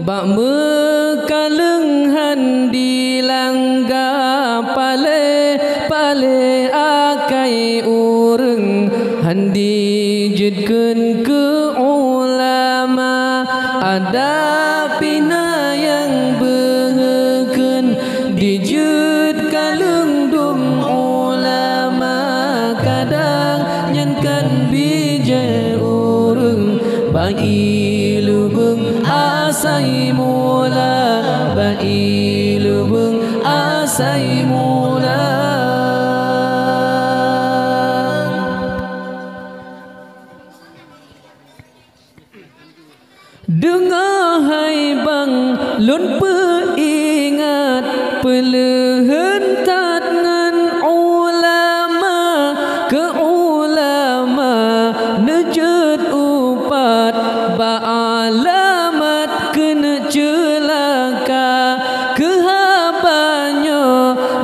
bak mekaleng handi langga pale akai ureng handi judkeun ke ulama ada pina yang behekeun dijud kaleng dum ulama kadang nyankan bijai ureng bagi lubeng asai mula bagi lubeng asai mula dengar hai bang lun peingat pelehen tat ngan ulama ke ulama nejut upat ba alamat kena celaka kehabanya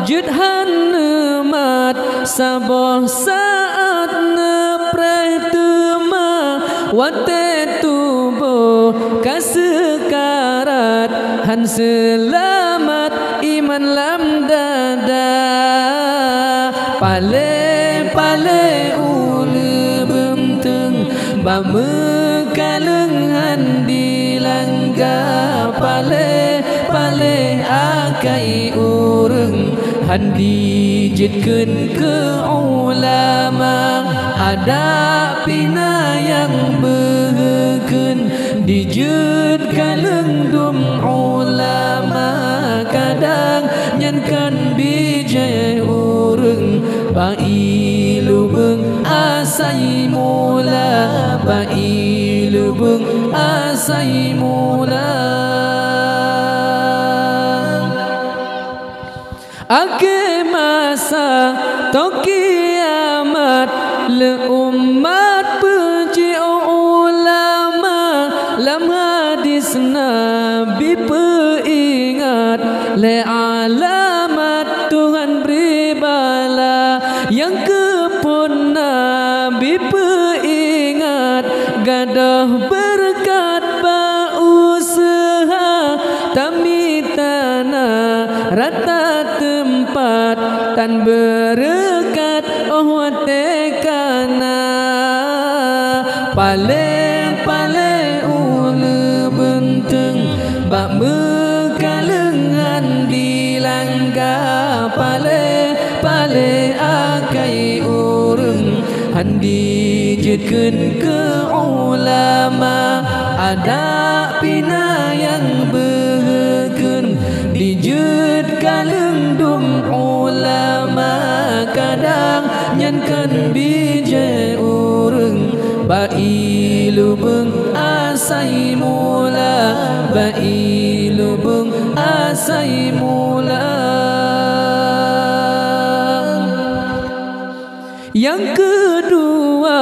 jut hanemat sabah saat neprai tema wate tubuh kasekarat han selamat iman lam dada pale ule benteng ba mekaleng handi langga pale akai ureng handi jitkeun ke ulama ada pina yang behekeun dijud kaleng dum ulama kadang nyankan bijai ureng bai lubeng asai mula bai lubeng asai mula ake masa to kiamat le umat puji ulama lam hadis nabi peingat le alamat Tuhan beri bala yang kepun nabi peingat gadah berkat ba usaha tami tanah rata tempat tan berkat oh tekana pale ule benteng bak mekaleng handi langga pale akai ureng handi jitkeun ke ulama ada pina yang behekeun dijud kaleng dum ulama kadang nyankan bijai ureng bai lubeng asai mula bai lubeng asai mula yang kedua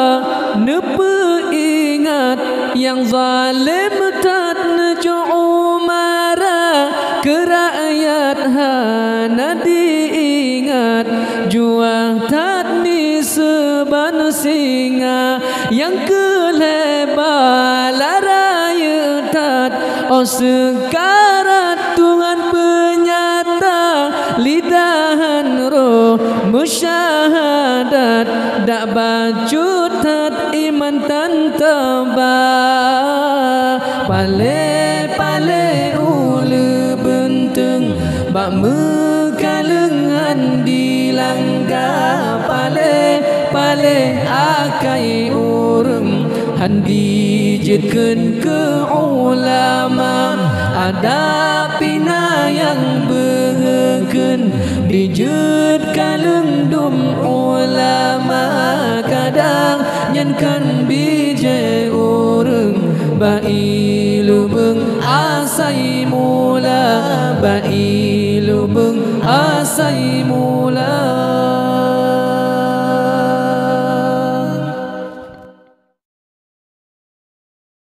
nepeingat yang zalim tat nejo umara kerakyat hana diingat jua tat ni seban singa yang kelebar raya tat oh sekarat Tuhan penyata lidahan roh musyahadat dak bacut tat iman tan tebal pale ule benteng bak mekaleng handi langga pale akai ureng handi jitkeun ke ulama ada pina yang behekeun dijud kaleng dum ulama kadang nyankan bijai ureng bai lubeng asai mula bai lubeng asai mula